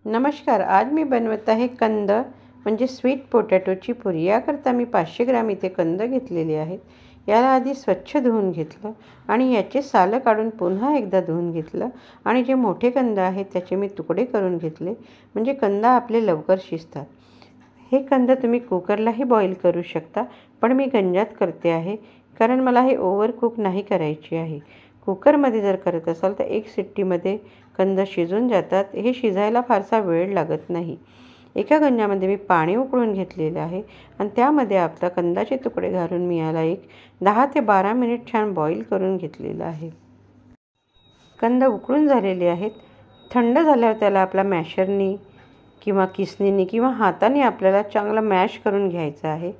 नमस्कार. आज मी बनवत आहे कंद म्हणजे स्वीट पोटॅटोची पुरी. याकरता मी 500 ग्राम इथे कंद घेतलेले आहेत. याला आधी स्वच्छ धुवून घेतलं आणि याचे सालं काढून पुन्हा एकदा धुवून घेतलं आणि जे मोठे कंद आहेत त्याचे मी तुकडे करून घेतले, म्हणजे कंद आपले लवकर शिजतात. हे कंद तुम्ही कुकरलाही बॉईल करू शकता, पण मी गंजात करते आहे कारण मला हे ओव्हर कुक नाही करायचे आहे. कुकरमध्ये जर करत असाल तर 1 शिट्टीमध्ये कंद शिजून जातात. हे शिजायला फारसा वेळ लागत नाही. एका गंजामध्ये मी पाणी उकळून घेतलेलं आहे आणि त्यामध्ये आपला कंदाचे तुकडे घालून मी याला 10 ते 12 मिनिट छान बॉईल करून घेतलेलं आहे. कंद उकळून झालेले आहेत. थंड झाल्यावर त्याला आपला मॅशरनी किंवा किसणीने किंवा हाताने आपल्याला चांगलं मॅश करून घ्यायचं आहे.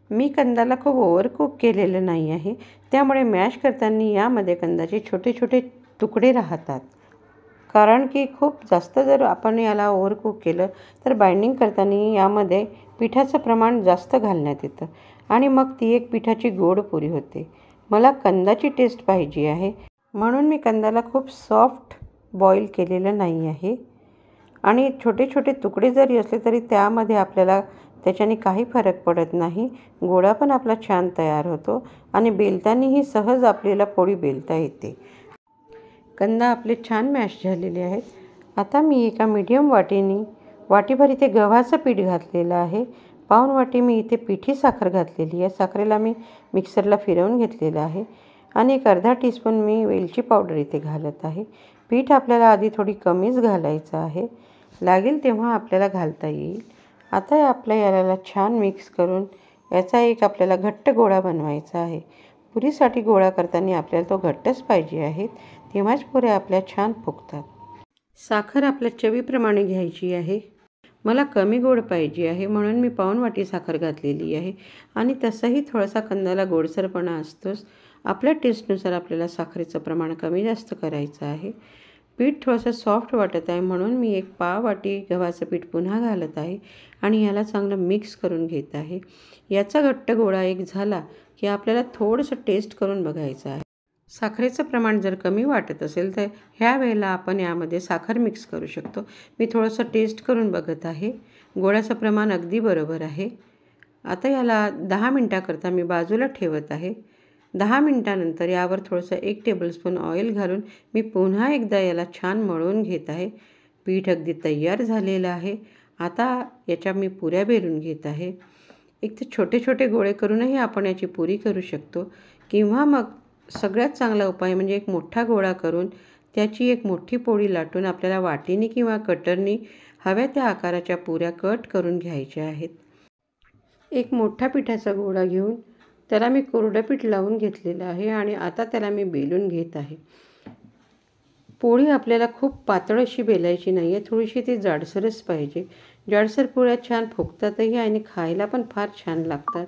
मी कंदाला खूप ओव्हर कुक केलेलं नाही आहे, त्यामुळे मॅश करताना यामध्ये कंदाचे छोटे छोटे तुकडे राहतात. कारण की खूप जास्त जर आपण याला ओव्हर कुक केलं तर बाइंडिंग करताना यामध्ये पिठाचं प्रमाण जास्त घालण्यात येतं आणि मग ती एक पिठाची गोड पुरी होते. मला कंदाची टेस्ट पाहिजे आहे, म्हणून मी कंदाला खूप सॉफ्ट बॉईल केलेलं नाही आहे. आणि छोटे छोटे तुकडे जरी असले तरी त्यामध्ये आपल्याला त्याच्याने काही फरक पडत नाही. गोळा पण आपला छान तयार होतो आणि बेलतानाही सहज आपल्याला पोळी बेलता येते. कंद आपले छान मॅश झालेले आहेत. आता मी एका मीडियम वाटीभर इथे गव्हाचं पीठ घातलेलं आहे. पाऊण वाटी मी इथे पिठी साखर घातलेली आहे. साखरेला मी मिक्सरला फिरवून घेतलेलं आहे आणि एक अर्धा टीस्पून मी वेलची पावडर इथे घालत आहे. पीठ आपल्याला आधी थोडी कमीच घालायचं आहे, लागेल तेव्हा आपल्याला घालता येईल. आता याला छान मिक्स करून याचा एक आपल्याला घट्ट गोळा बनवायचा आहे. पुरीसाठी गोळा करताना आपल्याला तो घट्टच पाहिजे आहे, तेव्हाच पुऱ्या आपल्या छान फुगतात. साखर आपल्या चवीप्रमाणे घ्यायची आहे. मला कमी गोड पाहिजे आहे म्हणून मी पाऊण वाटी साखर घातलेली आहे आणि तसंही थोडासा कंदाला गोडसरपणा असतोच. आपल्या टेस्टनुसार आपल्याला साखरेचं प्रमाण कमी जास्त करायचं आहे. पीठ थोडंसं सॉफ्ट वाटत आहे म्हणून मी एक पाव वाटी गव्हाचं पीठ पुन्हा घालत आहे आणि याला चांगलं मिक्स करून घेत आहे. याचा घट्ट गोळा एक झाला की आपल्याला थोडंसं टेस्ट करून बघायचं आहे. साखरेचं प्रमाण जर कमी वाटत असेल तर ह्या वेळेला आपण यामध्ये साखर मिक्स करू शकतो. मी थोडंसं टेस्ट करून बघत आहे. गोळ्याचं प्रमाण अगदी बरोबर आहे. आता याला 10 मिनटाकरता मी बाजूला ठेवत आहे. 10 मिनटानंतर यावर थोडंसं 1 टेबलस्पून ऑइल घालून मी पुन्हा एकदा याला छान मळून घेत आहे. पीठ अगदी तयार झालेलं आहे. आता याच्या मी पुऱ्या बेलून घेत आहे. एक तर छोटे छोटे गोळे करूनही आपण याची पुरी करू शकतो किंवा मग सगळ्यात चांगला उपाय म्हणजे एक मोठा गोळा करून त्याची एक मोठी पोळी लाटून आपल्याला वाटीने किंवा कटरनी हव्या त्या आकाराच्या पुऱ्या कट करून घ्यायच्या आहेत. एक मोठा पिठाचा गोळा घेऊन त्याला मी कोरडं पीठ लावून घेतलेलं आहे आणि आता त्याला मी बेलून घेत आहे. पोळी आपल्याला खूप पातळ अशी बेलायची नाही आहे, थोडीशी ती जाडसरच पाहिजे. जाडसर पोळ्या छान फुगतातही आणि खायला पण फार छान लागतात,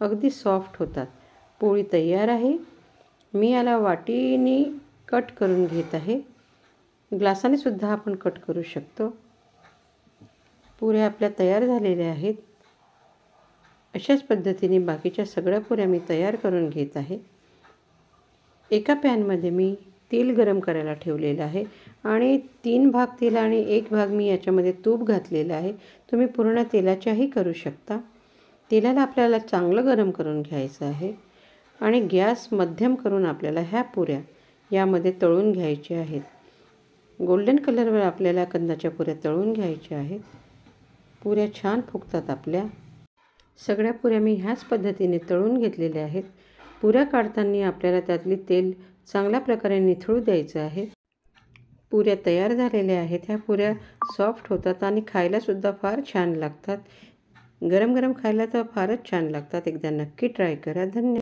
अगदी सॉफ्ट होतात. पोळी तयार आहे. मी याला वाटीने कट करून घेत आहे. ग्लासाने सुद्धा आपण कट करू शकतो. पुऱ्या आपल्या तयार झालेल्या आहेत. अशाच पद्धतीने बाकीच्या सगळ्या पुऱ्या मी तयार करून घेत आहे. एका पॅनमध्ये मी तेल गरम करायला ठेवलेलं आहे आणि 3 भाग तेल आणि 1 भाग मी याच्यामध्ये तूप घातलेलं आहे. तुम्ही पूर्ण तेलाच्याही करू शकता. तेलाला आपल्याला चांगलं गरम करून घ्यायचं आहे आणि गॅस मध्यम करून आपल्याला ह्या पुऱ्या यामध्ये तळून घ्यायच्या आहेत. गोल्डन कलरवर आपल्याला कंदाच्या पुऱ्या तळून घ्यायच्या आहेत. पुऱ्या छान फुगतात आपल्या. सगळ्या पुऱ्या मी ह्याच पद्धतीने तळून घेतलेल्या आहेत. पुऱ्या काढताना आपल्याला त्यातली तेल चांगल्या प्रकारे निथळू द्यायचं आहे. पुऱ्या तयार झालेल्या आहेत. ह्या पुऱ्या सॉफ्ट होतात आणि खायलासुद्धा फार छान लागतात. गरम गरम खायला तर फारच छान लागतात. एकदा नक्की ट्राय करा. धन्यवाद.